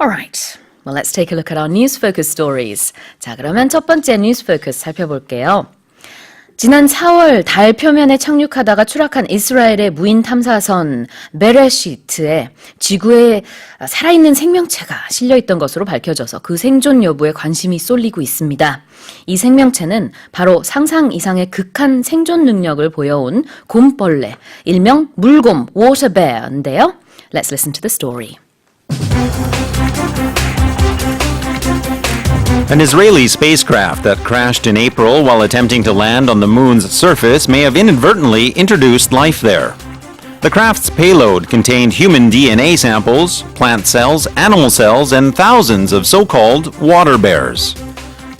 Alright. Well, let's take a look at our news focus stories. 자, 그러면 첫 번째 뉴스 포커스 살펴볼게요. 지난 4월 달 표면에 착륙하다가 추락한 이스라엘의 무인 탐사선 베레시트에 지구에 살아있는 생명체가 실려있던 것으로 밝혀져서 그 생존 여부에 관심이 쏠리고 있습니다. 이 생명체는 바로 상상 이상의 극한 생존 능력을 보여온 곰벌레, 일명 물곰, water bear인데요. Let's listen to the story. An Israeli spacecraft that crashed in April while attempting to land on the moon's surface may have inadvertently introduced life there. The craft's payload contained human DNA samples, plant cells, animal cells, and thousands of so-called water bears.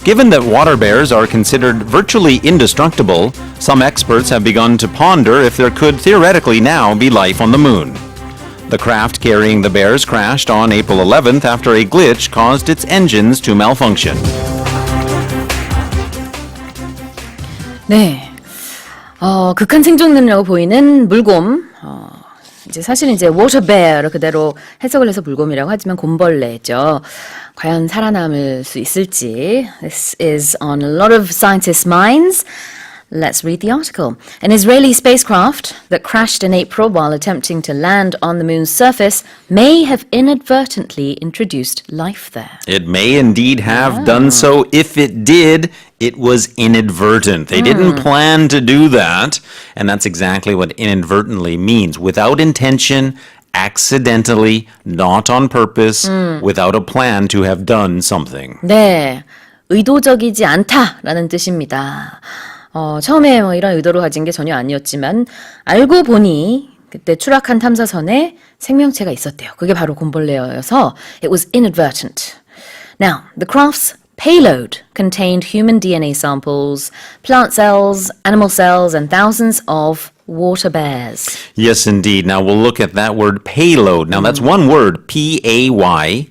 Given that water bears are considered virtually indestructible, some experts have begun to ponder if there could theoretically now be life on the moon. The craft carrying the bears crashed on April 11th after a glitch caused its engines to malfunction. 네, 극한 생존 능력을 보이는 물곰. 이제 사실은 이제 water bear 그대로 해석을 해서 물곰이라고 하지만 곰벌레죠. 과연 살아남을 수 있을지. This is on a lot of scientists' minds. Let's read the article. An Israeli spacecraft that crashed in April while attempting to land on the moon's surface may have inadvertently introduced life there. It may indeed have done so. If it did, it was inadvertent. They didn't plan to do that. And that's exactly what inadvertently means. Without intention, accidentally, not on purpose, without a plan to have done something. 네, 의도적이지 않다라는 뜻입니다. 처음에 이런 의도를 가진 게 전혀 아니었지만 알고 보니 그때 추락한 탐사선에 생명체가 있었대요. 그게 바로 곰벌레여서 it was inadvertent. Now, the craft's payload contained human DNA samples, plant cells, animal cells, and thousands of water bears. Yes, indeed. Now we'll look at that word payload. Now that's one word, P-A-Y-L-O-A-D,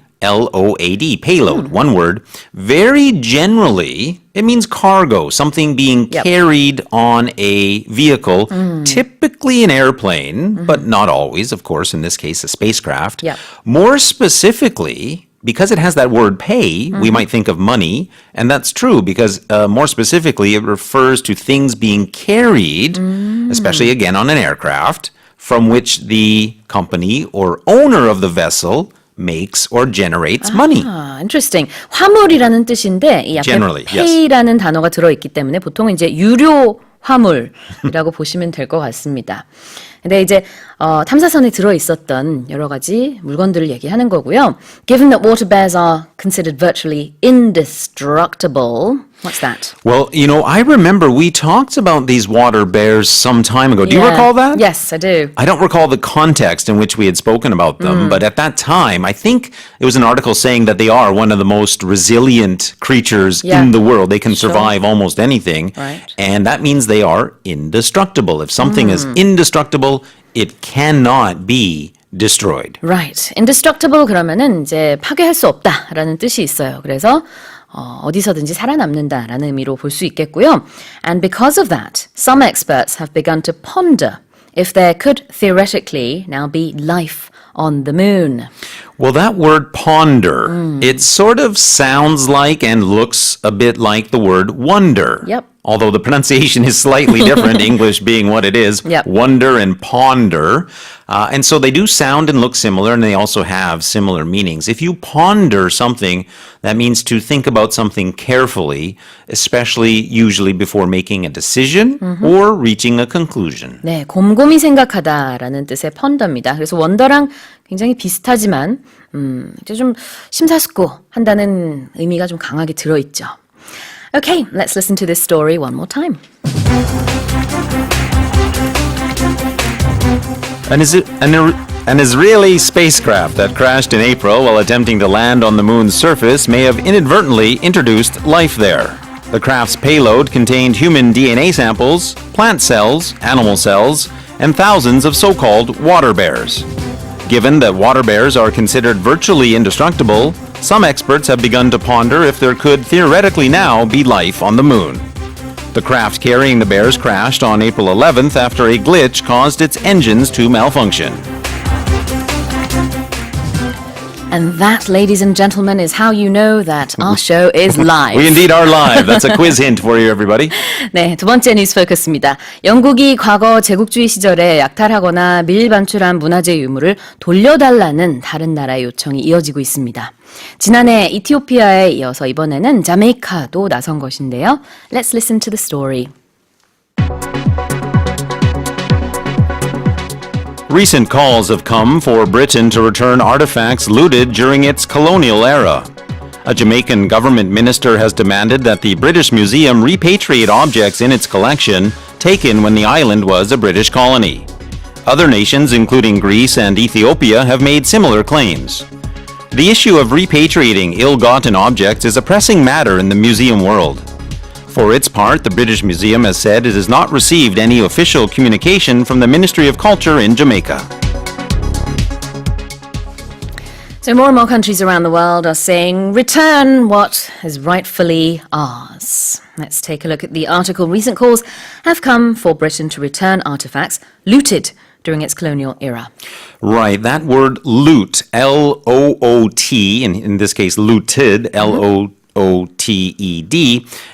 payload, one word. Very generally, it means cargo, something being carried on a vehicle, typically an airplane, but not always, of course, in this case, a spacecraft. Yep. More specifically, because it has that word pay, we might think of money, and that's true because more specifically, it refers to things being carried, especially again on an aircraft, from which the company or owner of the vessel makes or generates money. Interesting. 화물이라는 뜻인데 이 앞에 Generally, pay라는 단어가 들어있기 때문에 보통은 이제 유료 화물이라고 보시면 될 것 같습니다. 근데 이제 탐사선에 들어있었던 여러 가지 물건들을 얘기하는 거고요. Given that water bears are considered virtually indestructible, what's that? Well, you know, I remember we talked about these water bears some time ago. Do you recall that? Yes, I do. I don't recall the context in which we had spoken about them, but at that time, I think it was an article saying that they are one of the most resilient creatures in the world. They can survive almost anything, and that means they are indestructible. If something is indestructible, it cannot be destroyed. Right. Indestructible 그러면은 이제 파괴할 수 없다라는 뜻이 있어요. 그래서 어디서든지 살아남는다라는 의미로 볼 수 있겠고요. And because of that, some experts have begun to ponder if there could theoretically now be life on the moon. Well, that word ponder, it sort of sounds like and looks a bit like the word wonder. Yep. Although the pronunciation is slightly different, English being what it is, wonder and ponder. And so they do sound and look similar, and they also have similar meanings. If you ponder something, that means to think about something carefully, especially usually before making a decision or reaching a conclusion. 네, 곰곰이 생각하다라는 뜻의 펀더입니다. 그래서 원더랑 굉장히 비슷하지만 이제 좀 심사숙고한다는 의미가 좀 강하게 들어있죠. Okay, let's listen to this story one more time. An Israeli spacecraft that crashed in April while attempting to land on the moon's surface may have inadvertently introduced life there. The craft's payload contained human DNA samples, plant cells, animal cells, and thousands of so-called water bears. Given that water bears are considered virtually indestructible, some experts have begun to ponder if there could theoretically now be life on the moon. The craft carrying the bears crashed on April 11th after a glitch caused its engines to malfunction. And that, ladies and gentlemen, is how you know that our show is live. We indeed are live. That's a quiz hint for you, everybody. 네, 두 번째 뉴스 포커스입니다. 영국이 과거 제국주의 시절에 약탈하거나 밀반출한 문화재 유물을 돌려달라는 다른 나라의 요청이 이어지고 있습니다. 지난해 이티오피아에 이어서 이번에는 자메이카도 나선 것인데요. Let's listen to the story. Recent calls have come for Britain to return artifacts looted during its colonial era. A Jamaican government minister has demanded that the British Museum repatriate objects in its collection taken when the island was a British colony. Other nations, including Greece and Ethiopia, have made similar claims. The issue of repatriating ill-gotten objects is a pressing matter in the museum world. For its part, the British Museum has said it has not received any official communication from the Ministry of Culture in Jamaica. So more and more countries around the world are saying, return what is rightfully ours. Let's take a look at the article. Recent calls have come for Britain to return artifacts looted during its colonial era. Right, that word loot, L-O-O-T, in this case looted, L-O-O-T-E-D,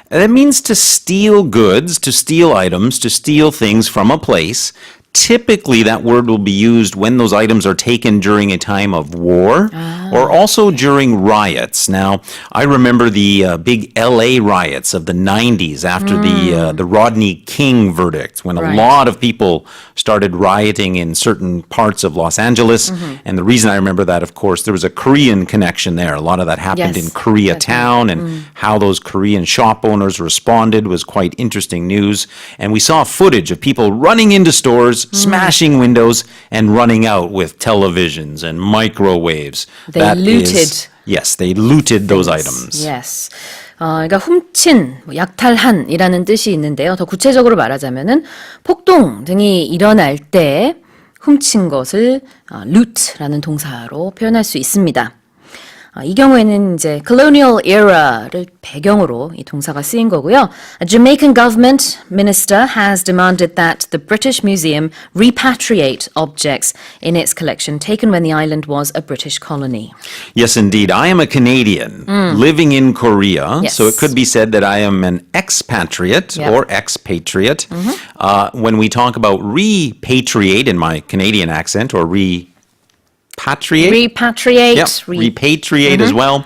that means to steal goods, to steal items, to steal things from a place. Typically, that word will be used when those items are taken during a time of war or also during riots. Now, I remember the big LA riots of the 90s after the Rodney King verdict, when a lot of people started rioting in certain parts of Los Angeles. And the reason I remember that, of course, there was a Korean connection there. A lot of that happened in Koreatown, and how those Korean shop owners responded was quite interesting news. And we saw footage of people running into stores, smashing windows, and running out with televisions and microwaves. They looted. Yes, they looted those items. Yes. 그러니까 훔친, 약탈한이라는 뜻이 있는데요. 더 구체적으로 말하자면은 폭동 등이 일어날 때 훔친 것을 loot라는 동사로 표현할 수 있습니다. 이 경우에는 이제 colonial era를 배경으로 이 동사가 쓰인 거고요. A Jamaican government minister has demanded that the British Museum repatriate objects in its collection taken when the island was a British colony. Yes, indeed. I am a Canadian living in Korea, Yes. so it could be said that I am an expatriate or expatriate. When we talk about repatriate in my Canadian accent, or repatriate. Repatriate. Yep, repatriate as well.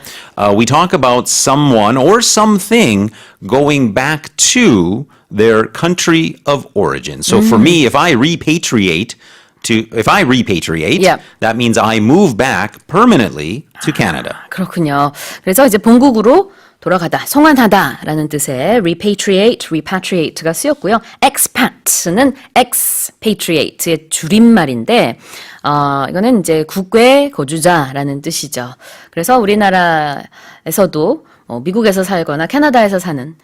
We talk about someone or something going back to their country of origin. So for me, if I repatriate, Yeah. that means I move back permanently to Canada. 그렇군요. 그래서 이제 본국으로 돌아가다, 송환하다라는 뜻의 repatriate가 쓰였고요. expat는 expatriate의 줄임말인데 이거는 이제 국외 거주자라는 뜻이죠. 그래서 우리나라에서도 미국에서 살거나 캐나다에서 사는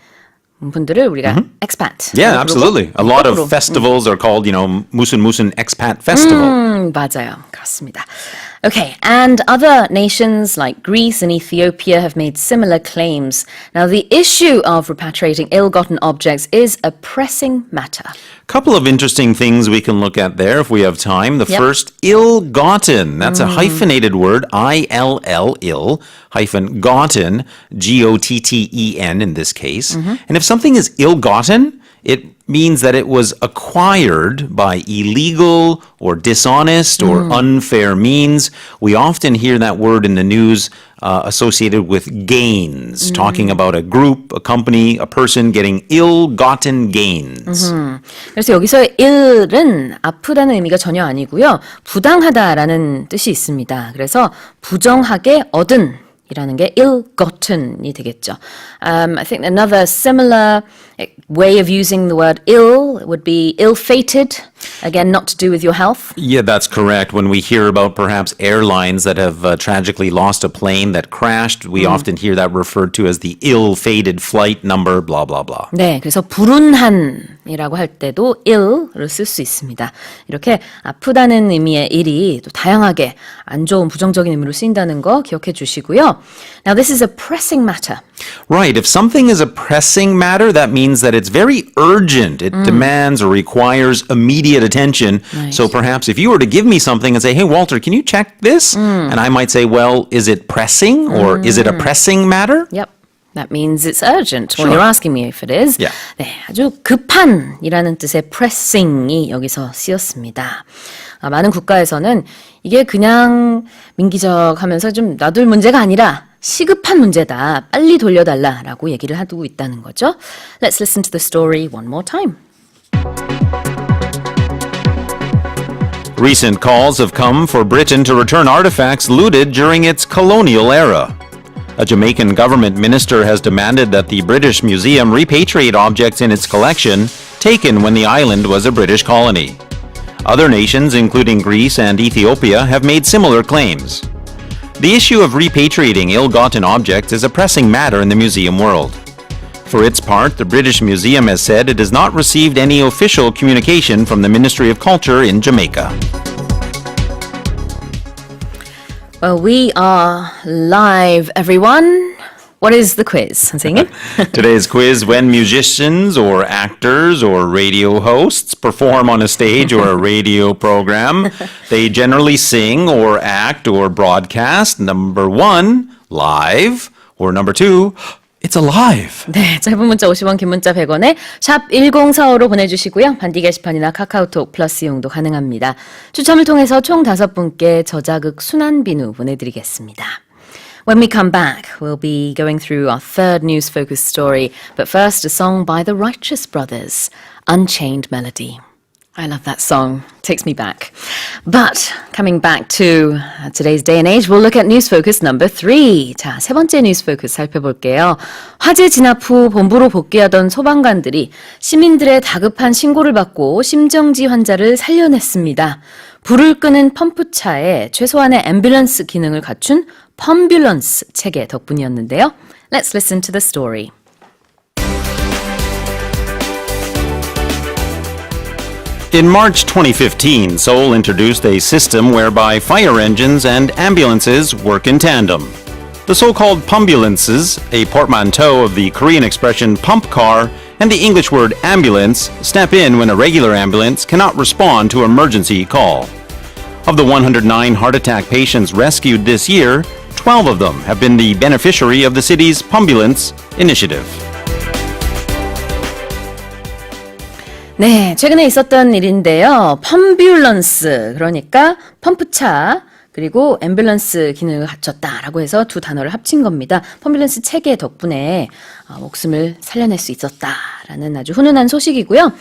분들을 우리가 expat. Yeah, absolutely. A lot of festivals are called, 무슨 expat festival. 맞아요. 그렇습니다. Okay, and other nations like Greece and Ethiopia have made similar claims. Now, the issue of repatriating ill-gotten objects is a pressing matter. Couple of interesting things we can look at there if we have time. The first, ill-gotten. That's a hyphenated word, I-L-L, ill, hyphen, gotten, G-O-T-T-E-N in this case. And if something is ill-gotten, it means that it was acquired by illegal or dishonest or unfair means. We often hear that word in the news associated with gains, talking about a group, a company, a person getting ill-gotten gains. 그래서 여기서 ill은 아프다는 의미가 전혀 아니고요. 부당하다라는 뜻이 있습니다. 그래서 부정하게 얻은 이라는 게 ill-gotten이 되겠죠. I think another similar way of using the word ill would be ill-fated. Again, not to do with your health. Yeah, that's correct. When we hear about perhaps airlines that have tragically lost a plane that crashed, we often hear that referred to as the ill-fated flight number, blah, blah, blah. 네, 그래서 불운한이라고 할 때도 ill를 쓸 수 있습니다. 이렇게 아프다는 의미의 ill이 또 다양하게 안 좋은 부정적인 의미로 쓰인다는 거 기억해 주시고요. 있는데요. Now this is a pressing matter. Right. If something is a pressing matter, that means that it's very urgent. It demands or requires immediate attention. Right. So perhaps if you were to give me something and say, hey, Walter, can you check this? And I might say, well, is it pressing or is it a pressing matter? Yep. That means it's urgent when Sure. you're asking me if it is. Yeah. 네, 아주 급한이라는 뜻의 pressing이 여기서 쓰였습니다. 많은 국가에서는 이게 그냥 민기적하면서 좀 놔둘 문제가 아니라 시급한 문제다. 빨리 돌려달라라고 얘기를 하고 있다는 거죠. Let's listen to the story one more time. Recent calls have come for Britain to return artifacts looted during its colonial era. A Jamaican government minister has demanded that the British Museum repatriate objects in its collection taken when the island was a British colony. Other nations, including Greece and Ethiopia, have made similar claims. The issue of repatriating ill-gotten objects is a pressing matter in the museum world. For its part, the British Museum has said it has not received any official communication from the Ministry of Culture in Jamaica. Well, we are live, everyone. What is the quiz, 선생님? Today's quiz: when musicians or actors or radio hosts perform on a stage or a radio program, they generally sing or act or broadcast. Number 1, live, or number 2, it's alive. 네, 짧은 문자 50원, 긴 문자 100원에 샵 1045로 보내주시고요. 반디 게시판이나 카카오톡 플러스 이용도 가능합니다. 추첨을 통해서 총 5분께 저자극 순환비누 보내드리겠습니다. When we come back, we'll be going through our third news focus story, but first a song by the Righteous Brothers, Unchained Melody. I love that song. Takes me back. But coming back to today's day and age, we'll look at News Focus number 3. 자, 세 번째 News Focus 살펴볼게요. 화재 진압 후 본부로 복귀하던 소방관들이 시민들의 다급한 신고를 받고 심정지 환자를 살려냈습니다. 불을 끄는 펌프차에 최소한의 앰뷸런스 기능을 갖춘 펌뷸런스 체계 덕분이었는데요. Let's listen to the story. In March 2015, Seoul introduced a system whereby fire engines and ambulances work in tandem. The so-called pumbulances, a portmanteau of the Korean expression pump car and the English word ambulance, step in when a regular ambulance cannot respond to emergency call. Of the 109 heart attack patients rescued this year, 12 of them have been the beneficiary of the city's Pumbulance initiative. 네, 최근에 있었던 일인데요. 펌뷸런스, 그러니까 펌프차, 그리고 앰뷸런스 기능을 갖췄다라고 해서 두 단어를 합친 겁니다. 펌뷸런스 체계 덕분에 목숨을 살려낼 수 있었다라는 아주 훈훈한 소식이고요.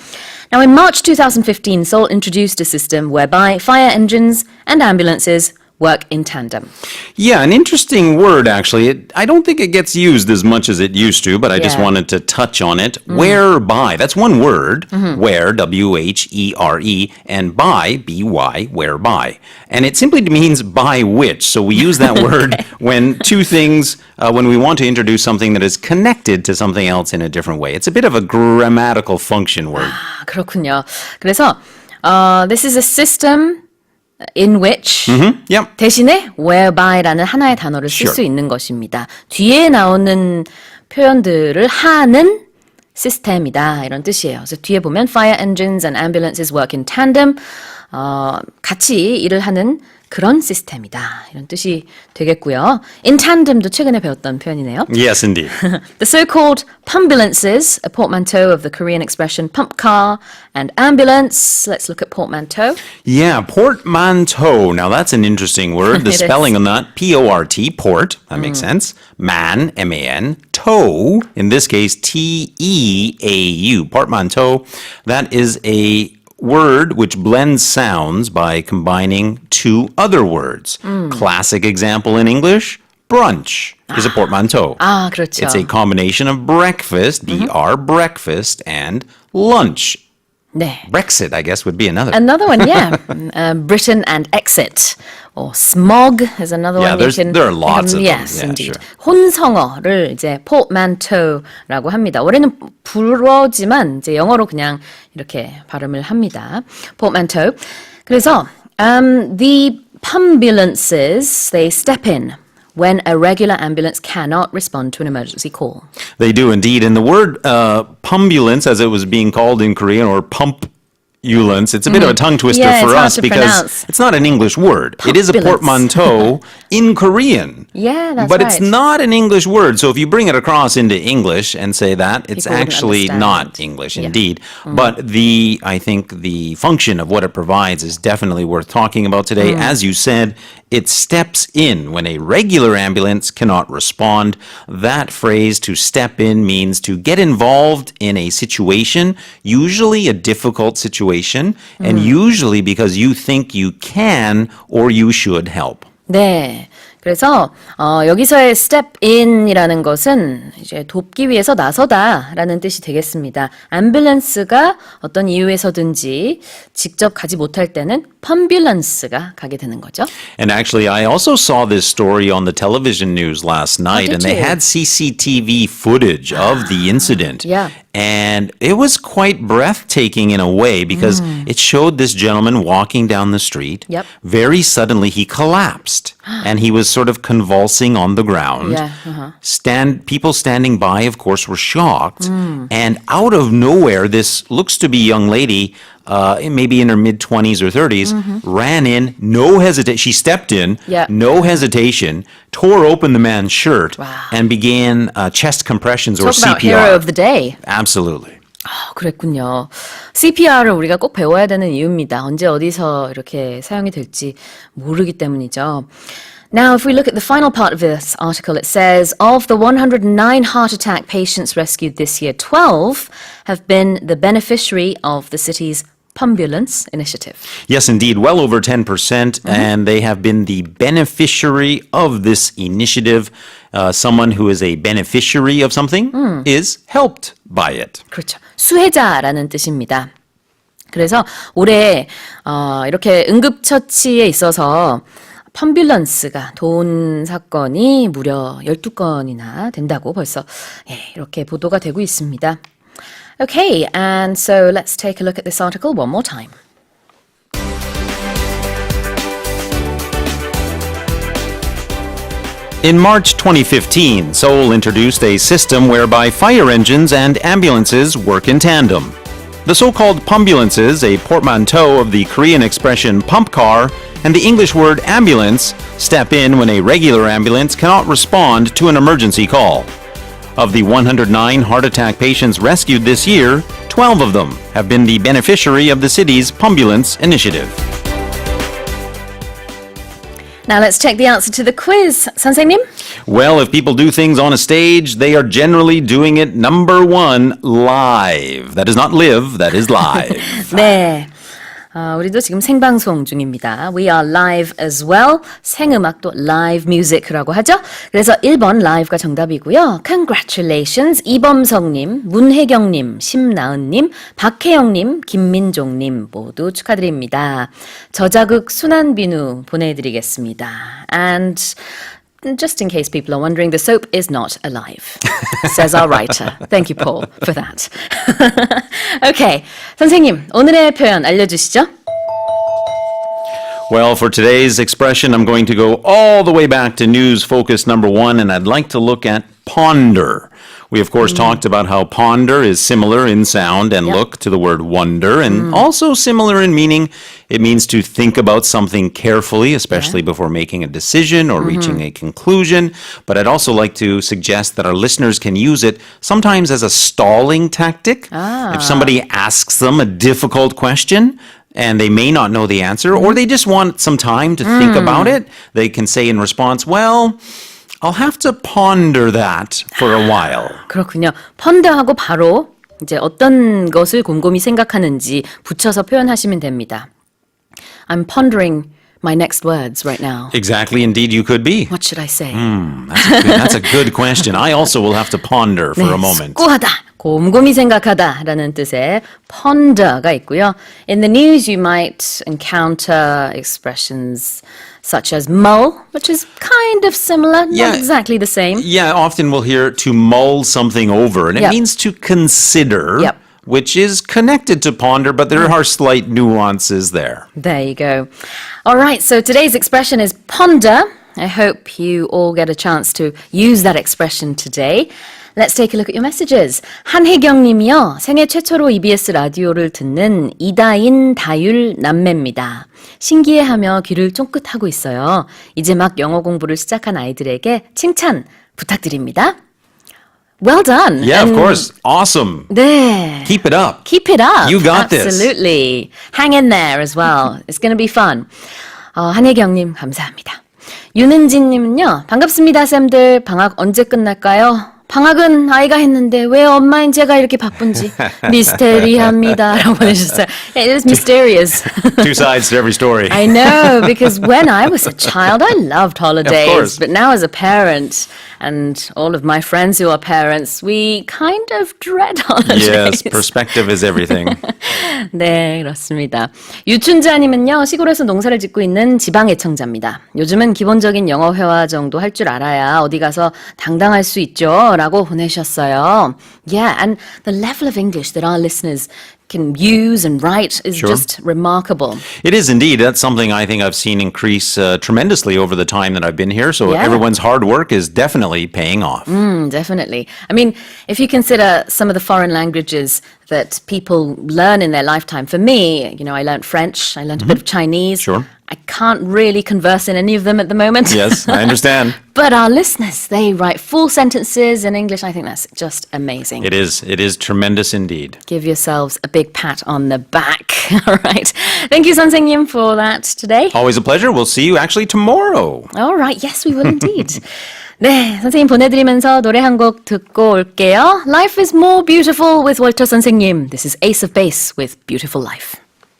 Now in March 2015, Seoul introduced a system whereby fire engines and ambulances work in tandem. Yeah, an interesting word, actually. I don't think it gets used as much as it used to, but I just Yeah. wanted to touch on it. Whereby, that's one word. Where, W-H-E-R-E, and by, B-Y, whereby. And it simply means by which. So we use that word when two things, when we want to introduce something that is connected to something else in a different way. It's a bit of a grammatical function word. 아, 그렇군요. 그래서 this is a system in which Yep. 대신에 whereby라는 하나의 단어를 쓸 Sure. 수 있는 것입니다. 뒤에 나오는 표현들을 하는 시스템이다 이런 뜻이에요. 그래서 뒤에 보면 fire engines and ambulances work in tandem 같이 일을 하는 그런 시스템이다 이런 뜻이 되겠고요. In tandem도 최근에 배웠던 표현이네요. Yes, indeed. The so-called pumbulances, a portmanteau of the Korean expression pump car and ambulance. Let's look at portmanteau. Yeah, portmanteau. Now that's an interesting word. The It is. spelling on that, P-O-R-T, port, that makes sense. Man, M-A-N. Toe, in this case, T-E-A-U. Portmanteau. That is a word which blends sounds by combining two other words. Classic example in English, brunch is a portmanteau. 아, 그렇죠. It's a combination of breakfast, B-R, breakfast, and lunch. 네. Brexit, I guess, would be another. Another one, yeah. Britain and exit. Or smog is another Yeah, one. You can there are lots of them. Yes, Yeah, indeed. sure. 혼성어를 이제 portmanteau라고 합니다. 원래는 불어지만 이제 영어로 그냥 이렇게 발음을 합니다. portmanteau. 그래서 the pumbulances, they step in when a regular ambulance cannot respond to an emergency call. They do indeed. And the word pumbulance, as it was being called in Korean, or pumpulance, it's a bit of a tongue twister Yeah, for it's hard us to because pronounce. it's not an English word. It is a Pumpulance. portmanteau in Korean. Yeah, that's but right. it's not an English word. So if you bring it across into English and say that, it's People wouldn't actually understand. not English Yeah. indeed. But I think the function of what it provides is definitely worth talking about today. As you said, it steps in when a regular ambulance cannot respond. That phrase, to step in, means to get involved in a situation, usually a difficult situation, and usually because you think you can or you should help. 네. 그래서 여기서의 step in이라는 것은 이제 돕기 위해서 나서다라는 뜻이 되겠습니다. 앰뷸런스가 어떤 이유에서든지 직접 가지 못할 때는 펌뷸런스가 가게 되는 거죠. And actually, I also saw this story on the television news last night, did and they you? had CCTV footage of the incident. Yeah. And it was quite breathtaking in a way because it showed this gentleman walking down the street. Yep. Very suddenly, he collapsed and he was sort of convulsing on the ground. Yeah, People standing by, of course, were shocked. And out of nowhere, this looks to be young lady, maybe in her mid-20s or 30s, ran in, no hesitation. She stepped in, Yeah. no hesitation, tore open the man's shirt, Wow. and began chest compressions or Talk about CPR. hero of the day. Absolutely. 그랬군요. CPR을 우리가 꼭 배워야 되는 이유입니다. 언제 어디서 이렇게 사용이 될지 모르기 때문이죠. Now, if we look at the final part of this article, it says, of the 109 heart attack patients rescued this year, 12 have been the beneficiary of the city's Pumbulance initiative. Yes, indeed, well over 10%, and they have been the beneficiary of this initiative. Someone who is a beneficiary of something is helped by it. 그렇죠. 수혜자라는 뜻입니다. 그래서 올해 이렇게 응급처치에 있어서 펌뷸런스가 도운 사건이 무려 12건이나 된다고 벌써 이렇게 보도가 되고 있습니다. Okay, and so let's take a look at this article one more time. In March 2015, Seoul introduced a system whereby fire engines and ambulances work in tandem. The so-called pumbulances, a portmanteau of the Korean expression pump car and the English word ambulance, step in when a regular ambulance cannot respond to an emergency call. Of the 109 heart attack patients rescued this year, 12 of them have been the beneficiary of the city's Pumbulance initiative. Now let's check the answer to the quiz. 선생님? Well, if people do things on a stage, they are generally doing it, number one, live. That is not live, that is live. 네. 우리도 지금 생방송 중입니다. We are live as well. 생음악도 live music라고 하죠. 그래서 1번 live가 정답이고요. Congratulations. 이범성님, 문혜경님, 심나은님, 박혜영님, 김민종님 모두 축하드립니다. 저자극 순한비누 보내드리겠습니다. And just in case people are wondering, the soap is not alive, says our writer. Thank you, Paul, for that. Okay, 선생님, 오늘의 표현 알려주시죠. Well, for today's expression, I'm going to go all the way back to news focus number 1, and I'd like to look at ponder. We, of course, talked about how ponder is similar in sound and look to the word wonder, and also similar in meaning. It means to think about something carefully, especially before making a decision or reaching a conclusion. But I'd also like to suggest that our listeners can use it sometimes as a stalling tactic. If somebody asks them a difficult question, and they may not know the answer, or they just want some time to think about it, they can say in response, well, I'll have to ponder that for a while. 그렇군요. 펀드하고 바로 이제 어떤 것을 곰곰이 생각하는지 붙여서 표현하시면 됩니다. I'm pondering my next words right now. Exactly, indeed, you could be. What should I say? That's a good question. I also will have to ponder for a moment. 숙고하다, 곰곰이 생각하다라는 뜻의 ponder가 있고요. In the news, you might encounter expressions such as mull, which is kind of similar, Yeah. not exactly the same. Yeah, often we'll hear to mull something over, and it Yep. means to consider, Yep. which is connected to ponder, but there are slight nuances there. There you go. All right, so today's expression is ponder, I hope you all get a chance to use that expression today. Let's take a look at your messages. 한혜경 님이요. 생애 최초로 EBS 라디오를 듣는 이다인 다율 남매입니다. 신기해하며 귀를 쫑긋하고 있어요. 이제 막 영어 공부를 시작한 아이들에게 칭찬 부탁드립니다. Well done. Yeah, of And course. Awesome. 네. Keep it up. Keep it up. You got this. Absolutely. Hang in there as well. It's going to be fun. 한혜경님 감사합니다. 윤은진님은요. 반갑습니다, 쌤들. 방학 언제 끝날까요? 방학은 아이가 했는데 왜 엄마인 제가 이렇게 바쁜지 미스테리합니다. 라고 보내주셨어요. It is mysterious. Two sides to every story. I know, because when I was a child, I loved holidays. Of course. But now as a parent, and all of my friends who are parents, we kind of dread holidays. Yes, perspective is everything. 네, 그렇습니다. 유춘자님은요, 시골에서 농사를 짓고 있는 지방 애청자입니다. 요즘은 기본적인 영어 회화 정도 할 줄 알아야 어디 가서 당당할 수 있죠. 라고 보내셨어요. Yeah, and the level of English that our listeners can use and write is Sure. just remarkable. It is indeed. That's something I think I've seen increase tremendously over the time that I've been here. So Yeah. everyone's hard work is definitely paying off. Definitely. I mean, if you consider some of the foreign languages that people learn in their lifetime, for me, I learned French, I learned a bit of Chinese. Sure. I can't really converse in any of them at the moment. Yes, I understand. But our listeners, they write full sentences in English. I think that's just amazing. It is tremendous indeed. Give yourselves a big pat on the back. All right. Thank you, 선생님, for that today. Always a pleasure. We'll see you actually tomorrow. All right. Yes, we will indeed. 네, 선생님 보내드리면서 노래 한 곡 듣고 올게요. Life is more beautiful with 월터 선생님. This is Ace of Base with Beautiful Life.